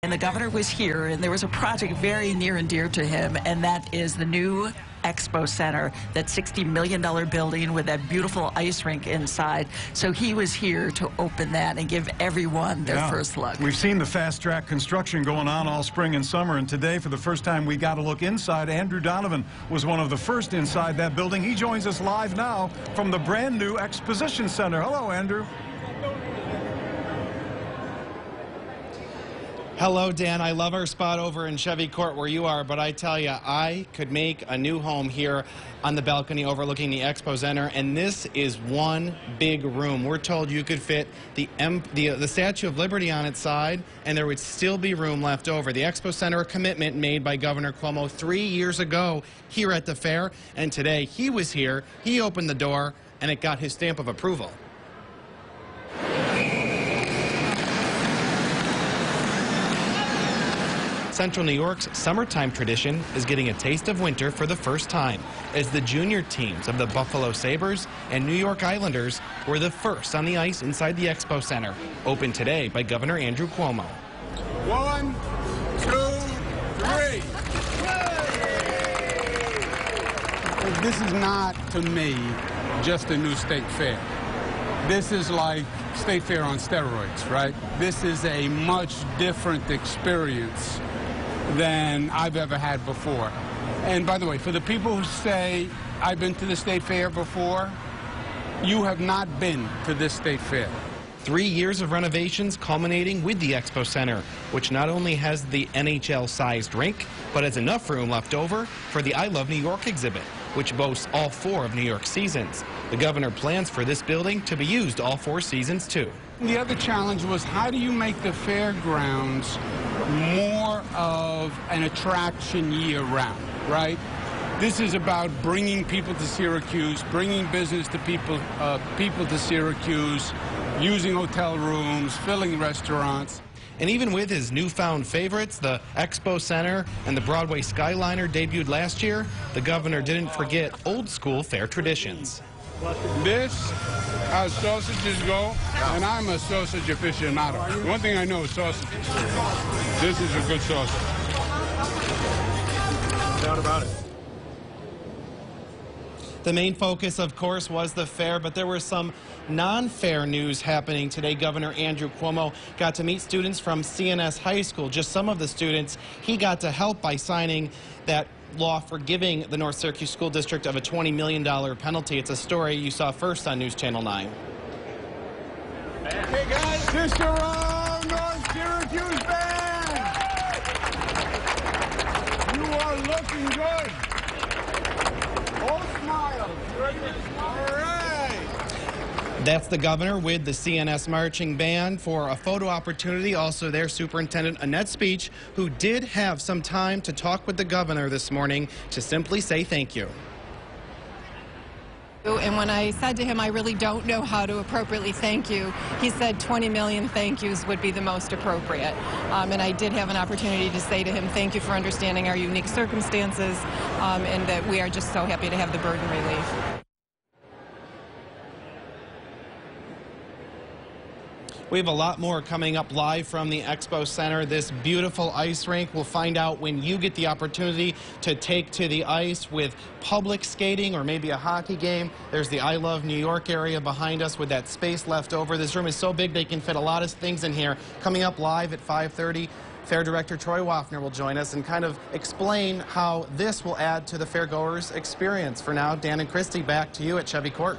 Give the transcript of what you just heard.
And the governor was here, and there was a project very near and dear to him, and that is the new Expo Center, that $60 million building with that beautiful ice rink inside. So he was here to open that and give everyone their first look. We've seen the fast-track construction going on all spring and summer, and today, for the first time, we got a look inside. Andrew Donovan was one of the first inside that building. He joins us live now from the brand-new Exposition Center. Hello, Andrew. Hello, Dan. I love our spot over in Chevy Court where you are, but I tell you, I could make a new home here on the balcony overlooking the Expo Center, and this is one big room. We're told you could fit the Statue of Liberty on its side, and there would still be room left over. The Expo Center, a commitment made by Governor Cuomo 3 years ago here at the fair, and today he was here, he opened the door, and it got his stamp of approval. Central New York's summertime tradition is getting a taste of winter for the first time, as the junior teams of the Buffalo Sabres and New York Islanders were the first on the ice inside the Expo Center, opened today by Governor Andrew Cuomo. 1, 2, 3. This is not, to me, just a new state fair. This is like State Fair on steroids, right? This is a much different experience than I've ever had before. And by the way, for the people who say, I've been to the State Fair before, you have not been to this State Fair. 3 years of renovations culminating with the Expo Center, which not only has the NHL-sized rink, but has enough room left over for the I Love New York exhibit, which boasts all 4 of New York's seasons. The governor plans for this building to be used all 4 seasons, too. The other challenge was, how do you make the fairgrounds more of an attraction year-round, right? This is about bringing people to Syracuse, bringing business to people to Syracuse, using hotel rooms, filling restaurants. And even with his newfound favorites, the Expo Center and the Broadway Skyliner debuted last year, the governor didn't forget old-school fair traditions. This, as sausages go, and I'm a sausage aficionado. One thing I know is sausages. This is a good sausage. No doubt about it. The main focus, of course, was the fair, but there was some non-fair news happening today. Governor Andrew Cuomo got to meet students from CNS High School. Just some of the students he got to help by signing that law forgiving the North Syracuse School District of a $20 million penalty. It's a story you saw first on News Channel 9. Hey guys, Sister North Syracuse band! You are looking good. All smiles. All right. That's the governor with the CNS marching band for a photo opportunity. Also there, Superintendent Annette Speech, who did have some time to talk with the governor this morning to simply say thank you. And when I said to him, I really don't know how to appropriately thank you, he said 20 million thank yous would be the most appropriate. And I did have an opportunity to say to him, thank you for understanding our unique circumstances, and that we are just so happy to have the burden relief. We have a lot more coming up live from the Expo Center. This beautiful ice rink. We'll find out when you get the opportunity to take to the ice with public skating or maybe a hockey game. There's the I Love New York area behind us with that space left over. This room is so big they can fit a lot of things in here. Coming up live at 5:30, Fair Director Troy Waffner will join us and kind of explain how this will add to the fairgoers' experience. For now, Dan and Christy, back to you at Chevy Court.